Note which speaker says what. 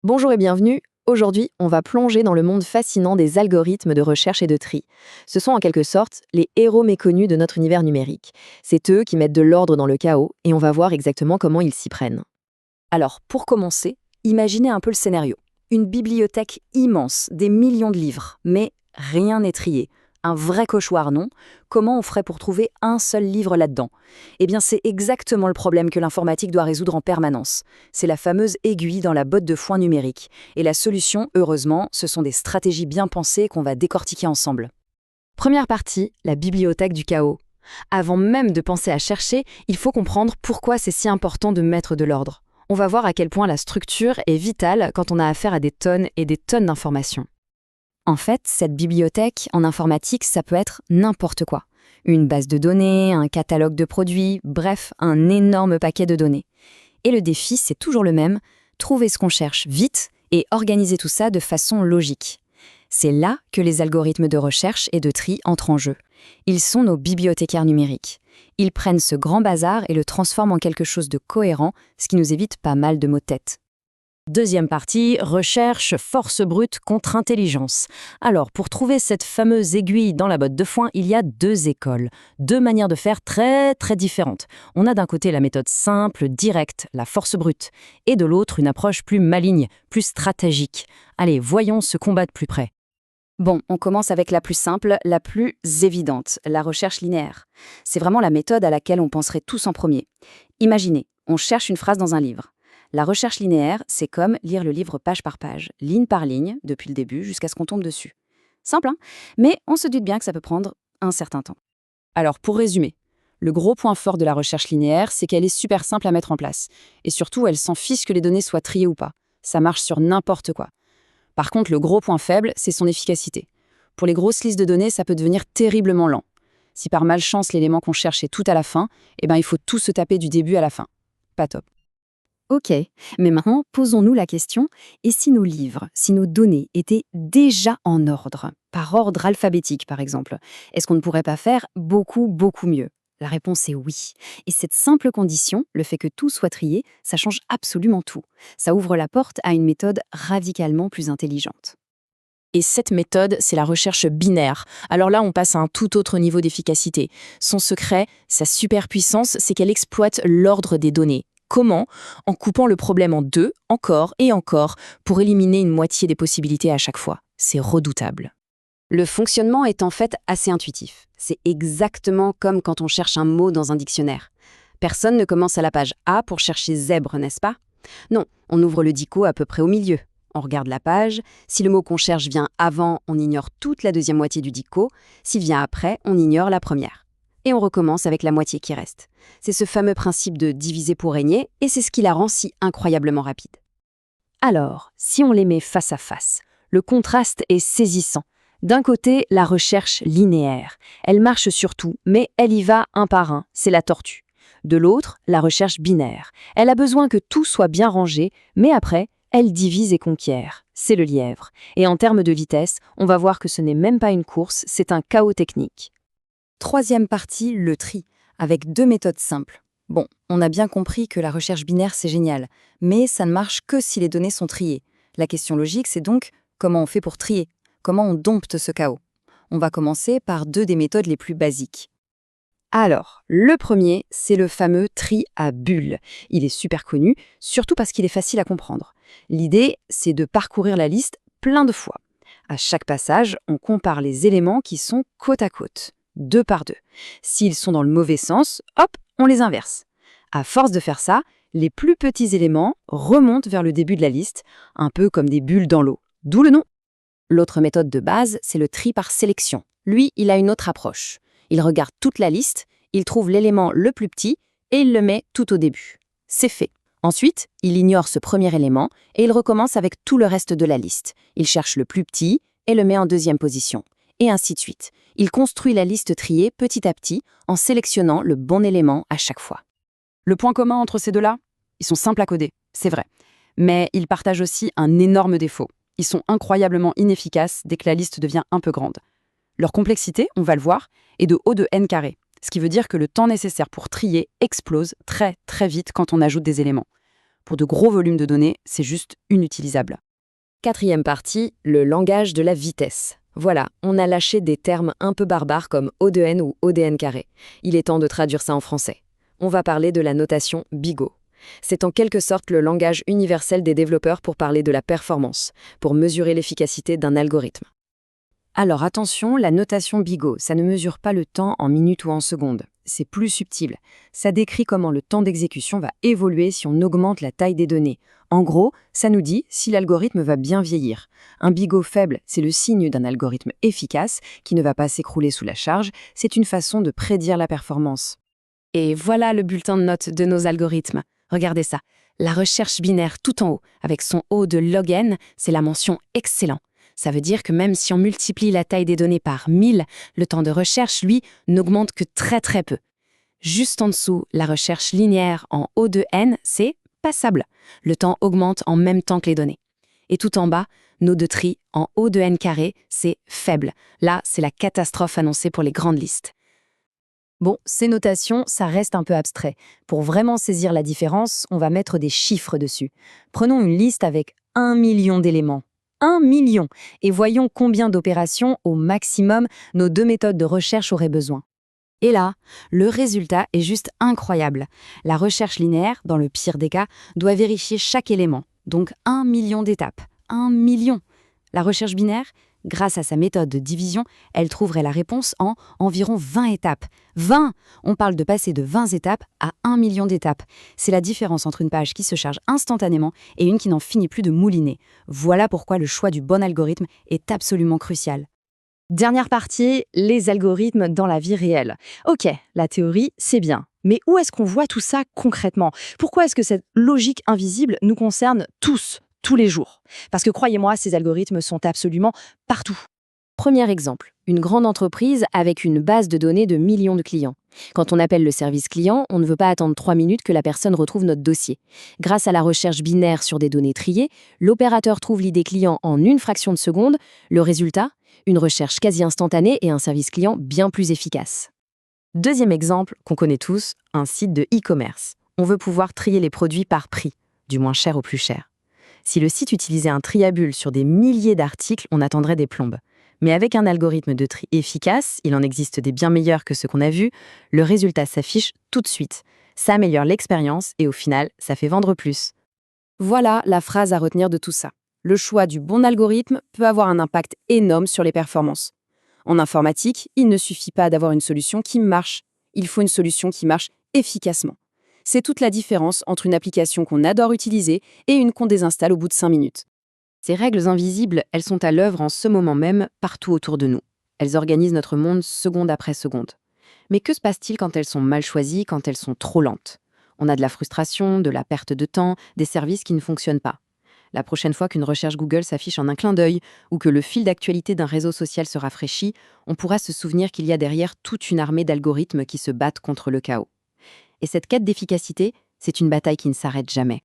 Speaker 1: Bonjour et bienvenue. Aujourd'hui, on va plonger dans le monde fascinant des algorithmes de recherche et de tri. Ce sont en quelque sorte les héros méconnus de notre univers numérique. C'est eux qui mettent de l'ordre dans le chaos et on va voir exactement comment ils s'y prennent.
Speaker 2: Alors, pour commencer, imaginez un peu le scénario. Une bibliothèque immense, des millions de livres, mais rien n'est trié. Un vrai cauchemar, non? Comment on ferait pour trouver un seul livre là-dedans? Eh bien, c'est exactement le problème que l'informatique doit résoudre en permanence. C'est la fameuse aiguille dans la botte de foin numérique. Et la solution, heureusement, ce sont des stratégies bien pensées qu'on va décortiquer ensemble.
Speaker 1: Première partie, la bibliothèque du chaos. Avant même de penser à chercher, il faut comprendre pourquoi c'est si important de mettre de l'ordre. On va voir à quel point la structure est vitale quand on a affaire à des tonnes et des tonnes d'informations.
Speaker 2: En fait, cette bibliothèque, en informatique, ça peut être n'importe quoi. Une base de données, un catalogue de produits, bref, un énorme paquet de données. Et le défi, c'est toujours le même, trouver ce qu'on cherche vite et organiser tout ça de façon logique. C'est là que les algorithmes de recherche et de tri entrent en jeu. Ils sont nos bibliothécaires numériques. Ils prennent ce grand bazar et le transforment en quelque chose de cohérent, ce qui nous évite pas mal de maux de tête. Deuxième partie, recherche, force brute contre intelligence. Alors, pour trouver cette fameuse aiguille dans la botte de foin, il y a deux écoles, deux manières de faire très différentes. On a d'un côté la méthode simple, directe, la force brute, et de l'autre une approche plus maligne, plus stratégique. Allez, voyons ce combat de plus près. Bon, on commence avec la plus simple, la plus évidente, la recherche linéaire. C'est vraiment la méthode à laquelle on penserait tous en premier. Imaginez, on cherche une phrase dans un livre. La recherche linéaire, c'est comme lire le livre page par page, ligne par ligne, depuis le début jusqu'à ce qu'on tombe dessus. Simple, hein? Mais on se doute bien que ça peut prendre un certain temps. Alors, pour résumer, le gros point fort de la recherche linéaire, c'est qu'elle est super simple à mettre en place. Et surtout, elle s'en fiche que les données soient triées ou pas. Ça marche sur n'importe quoi. Par contre, le gros point faible, c'est son efficacité. Pour les grosses listes de données, ça peut devenir terriblement lent. Si par malchance l'élément qu'on cherche est tout à la fin, il faut tout se taper du début à la fin. Pas top.
Speaker 1: Ok, mais maintenant, posons-nous la question, et si nos livres, si nos données étaient déjà en ordre, par ordre alphabétique par exemple, est-ce qu'on ne pourrait pas faire beaucoup mieux? La réponse est oui. Et cette simple condition, le fait que tout soit trié, ça change absolument tout. Ça ouvre la porte à une méthode radicalement plus intelligente.
Speaker 2: Et cette méthode, c'est la recherche binaire. Alors là, on passe à un tout autre niveau d'efficacité. Son secret, sa superpuissance, c'est qu'elle exploite l'ordre des données. Comment? En coupant le problème en deux, encore et encore, pour éliminer une moitié des possibilités à chaque fois. C'est redoutable.
Speaker 3: Le fonctionnement est en fait assez intuitif. C'est exactement comme quand on cherche un mot dans un dictionnaire. Personne ne commence à la page A pour chercher zèbre, n'est-ce pas? Non, on ouvre le dico à peu près au milieu. On regarde la page. Si le mot qu'on cherche vient avant, on ignore toute la deuxième moitié du dico. S'il vient après, on ignore la première. Et on recommence avec la moitié qui reste. C'est ce fameux principe de diviser pour régner, et c'est ce qui la rend si incroyablement rapide.
Speaker 1: Alors, si on les met face à face, le contraste est saisissant. D'un côté, la recherche linéaire. Elle marche sur tout, mais elle y va un par un, c'est la tortue. De l'autre, la recherche binaire. Elle a besoin que tout soit bien rangé, mais après, elle divise et conquiert. C'est le lièvre. Et en termes de vitesse, on va voir que ce n'est même pas une course, c'est un chaos technique.
Speaker 2: Troisième partie, le tri, avec deux méthodes simples. Bon, on a bien compris que la recherche binaire, c'est génial, mais ça ne marche que si les données sont triées. La question logique, c'est donc comment on fait pour trier? Comment on dompte ce chaos? On va commencer par deux des méthodes les plus basiques.
Speaker 1: Alors, le premier, c'est le fameux tri à bulles. Il est super connu, surtout parce qu'il est facile à comprendre. L'idée, c'est de parcourir la liste plein de fois. À chaque passage, on compare les éléments qui sont côte à côte, deux par deux. S'ils sont dans le mauvais sens, hop, on les inverse. À force de faire ça, les plus petits éléments remontent vers le début de la liste, un peu comme des bulles dans l'eau, d'où le nom.
Speaker 2: L'autre méthode de base, c'est le tri par sélection. Lui, il a une autre approche. Il regarde toute la liste, il trouve l'élément le plus petit et il le met tout au début. C'est fait. Ensuite, il ignore ce premier élément et il recommence avec tout le reste de la liste. Il cherche le plus petit et le met en deuxième position. Et ainsi de suite. Il construit la liste triée petit à petit en sélectionnant le bon élément à chaque fois.
Speaker 3: Le point commun entre ces deux-là? Ils sont simples à coder, c'est vrai. Mais ils partagent aussi un énorme défaut. Ils sont incroyablement inefficaces dès que la liste devient un peu grande. Leur complexité, on va le voir, est de O de n carré, ce qui veut dire que le temps nécessaire pour trier explose très vite quand on ajoute des éléments.
Speaker 1: Pour de gros volumes de données, c'est juste inutilisable.
Speaker 2: Quatrième partie, le langage de la vitesse. Voilà, on a lâché des termes un peu barbares comme O de n ou O de n carré. Il est temps de traduire ça en français. On va parler de la notation BIGO. C'est en quelque sorte le langage universel des développeurs pour parler de la performance, pour mesurer l'efficacité d'un algorithme.
Speaker 1: Alors attention, la notation BIGO, ça ne mesure pas le temps en minutes ou en secondes. C'est plus subtil. Ça décrit comment le temps d'exécution va évoluer si on augmente la taille des données. En gros, ça nous dit si l'algorithme va bien vieillir. Un BIGO faible, c'est le signe d'un algorithme efficace qui ne va pas s'écrouler sous la charge. C'est une façon de prédire la performance.
Speaker 3: Et voilà le bulletin de notes de nos algorithmes. Regardez ça. La recherche binaire tout en haut, avec son O de log n, c'est la mention excellent. Ça veut dire que même si on multiplie la taille des données par 1000, le temps de recherche, lui, n'augmente que très très peu. Juste en dessous, la recherche linéaire en O de n, c'est passable. Le temps augmente en même temps que les données. Et tout en bas, nos de tri en O de n carré, c'est faible. Là, c'est la catastrophe annoncée pour les grandes listes.
Speaker 2: Bon, ces notations, ça reste un peu abstrait. Pour vraiment saisir la différence, on va mettre des chiffres dessus. Prenons une liste avec 1 million d'éléments. 1 million. Et voyons combien d'opérations, au maximum, nos deux méthodes de recherche auraient besoin.
Speaker 3: Et là, le résultat est juste incroyable. La recherche linéaire, dans le pire des cas, doit vérifier chaque élément, donc 1 million d'étapes. 1 million. La recherche binaire, grâce à sa méthode de division, elle trouverait la réponse en environ 20 étapes. 20! On parle de passer de 20 étapes à 1 million d'étapes. C'est la différence entre une page qui se charge instantanément et une qui n'en finit plus de mouliner. Voilà pourquoi le choix du bon algorithme est absolument crucial.
Speaker 2: Dernière partie, les algorithmes dans la vie réelle. Ok, la théorie, c'est bien. Mais où est-ce qu'on voit tout ça concrètement? Pourquoi est-ce que cette logique invisible nous concerne tous les jours? Parce que croyez-moi, ces algorithmes sont absolument partout.
Speaker 3: Premier exemple, une grande entreprise avec une base de données de millions de clients. Quand on appelle le service client, on ne veut pas attendre 3 minutes que la personne retrouve notre dossier. Grâce à la recherche binaire sur des données triées, l'opérateur trouve l'idée client en une fraction de seconde. Le résultat, une recherche quasi instantanée et un service client bien plus efficace. Deuxième exemple, qu'on connaît tous, un site de e-commerce. On veut pouvoir trier les produits par prix, du moins cher au plus cher. Si le site utilisait un triabule sur des milliers d'articles, on attendrait des plombes. Mais avec un algorithme de tri efficace, il en existe des bien meilleurs que ceux qu'on a vus, le résultat s'affiche tout de suite. Ça améliore l'expérience et au final, ça fait vendre plus. Voilà la phrase à retenir de tout ça. Le choix du bon algorithme peut avoir un impact énorme sur les performances. En informatique, il ne suffit pas d'avoir une solution qui marche. Il faut une solution qui marche efficacement. C'est toute la différence entre une application qu'on adore utiliser et une qu'on désinstalle au bout de 5 minutes. Ces règles invisibles, elles sont à l'œuvre en ce moment même, partout autour de nous. Elles organisent notre monde seconde après seconde. Mais que se passe-t-il quand elles sont mal choisies, quand elles sont trop lentes? On a de la frustration, de la perte de temps, des services qui ne fonctionnent pas. La prochaine fois qu'une recherche Google s'affiche en un clin d'œil ou que le fil d'actualité d'un réseau social se rafraîchit, on pourra se souvenir qu'il y a derrière toute une armée d'algorithmes qui se battent contre le chaos. Et cette quête d'efficacité, c'est une bataille qui ne s'arrête jamais.